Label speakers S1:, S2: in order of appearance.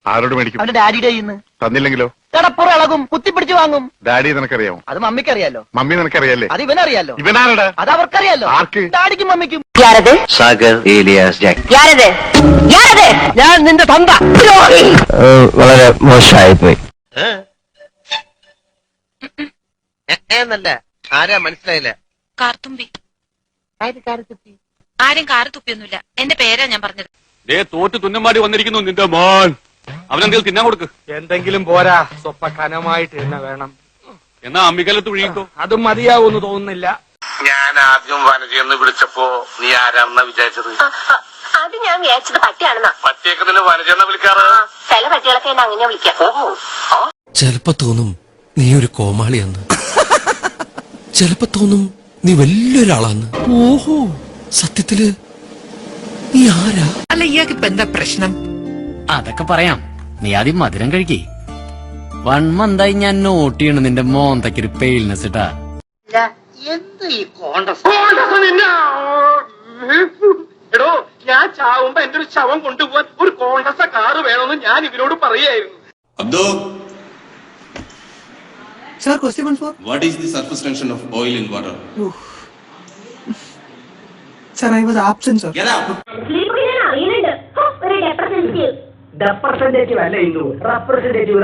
S1: ആരോട് മേടിക്കും?
S2: അവന്റെ ഡാഡിയുടെ കയ്യിന്ന്.
S1: തന്നില്ലെങ്കിലോ?
S2: കടപ്പുറം ഇളകും, കുത്തിപ്പിടിച്ച് വാങ്ങും.
S1: ഡാഡി നിനക്കറിയാമോ?
S2: അത് മമ്മിക്കറിയാലോ.
S1: മമ്മി നിനക്കറിയാലേ?
S2: അത് ഇവനറിയാലോ.
S1: ഇവനാരടാ?
S2: അത് അവർക്കറിയാലോ.
S1: ആർക്ക്?
S2: ഡാഡിക്കും മമ്മിക്കും.
S3: സാഗർ ഏലിയാസ് ജാക്ക്.
S2: ഞാൻ നിന്റെ തന്ത.
S3: വളരെ മോശമായി പോയി.
S4: എന്നല്ല, ആരാ മനസ്സിലായില്ല?
S5: കാർത്തുമ്പി. ആരും കാറ് തുപ്പിയൊന്നുമില്ല. എന്റെ പേരാ ഞാൻ പറഞ്ഞത്.
S6: തോറ്റ് തുന്നമാടി വന്നിരിക്കുന്നു നിന്റെ മോൻ. അവനെന്തെങ്കിലും തിന്നാൻ കൊടുക്ക്.
S7: എന്തെങ്കിലും പോരാ, സ്വപ്പ കനമായിട്ട് തന്നെ വേണം.
S6: എന്നാ അമ്മിക്കലത്ത് ഒഴുകിക്കോ.
S7: അതും മതിയാവൂന്ന് തോന്നുന്നില്ല.
S8: ഞാൻ ആദ്യം വനജയെന്ന് വിളിച്ചപ്പോ നീ ആരാണെന്നാ വിചാരിച്ചത്?
S9: അത് ഞാൻ വിചാരിച്ചത് പട്ടിയാണെന്നാ.
S8: പട്ടിയൊക്കെ നിന്നെ വനജയെന്നാ വിളിക്കാറ്?
S9: ചില പട്ടികളൊക്കെ എന്നെ അങ്ങനെ വിളിക്കാം.
S10: ചിലപ്പോ തോന്നും നീ ഒരു കോമാളിയാന്ന്, ചിലപ്പോ തോന്നും നീ വലിയൊരാളാന്ന്. ഓഹോ, സത്യത്തില് നീ ആരാ?
S11: അല്ല, ഇയാൾക്ക് ഇപ്പൊ എന്താ പ്രശ്നം?
S12: അതൊക്കെ പറയാം, നീ ആദ്യം മധുരം കഴിക്കേ. 1 മന്തായി ഞാൻ നോട്ട് ചെയ്യണം നിന്റെ മോന്തയ്ക്കൊരു പെയിൽനെസ് ഇട്ടാ.
S4: എന്ത് ഈ കോണ്ടസ്? എടോ, ഞാൻ ചാവുമ്പോ എന്റെ ഒരു ശവം കൊണ്ടുപോകാൻ ഒരു കോണ്ടസ കാറ് വേണമെന്ന് ഞാൻ ഇവരോട് പറയായിരുന്നു.
S13: Abdo,
S11: Sir, question one for?
S13: what is the surface tension of oil in water?
S11: Sir, I was absent, sir.
S13: Get out!
S9: Representative അല്ല, റെപ്രസെന്റേറ്റീവ്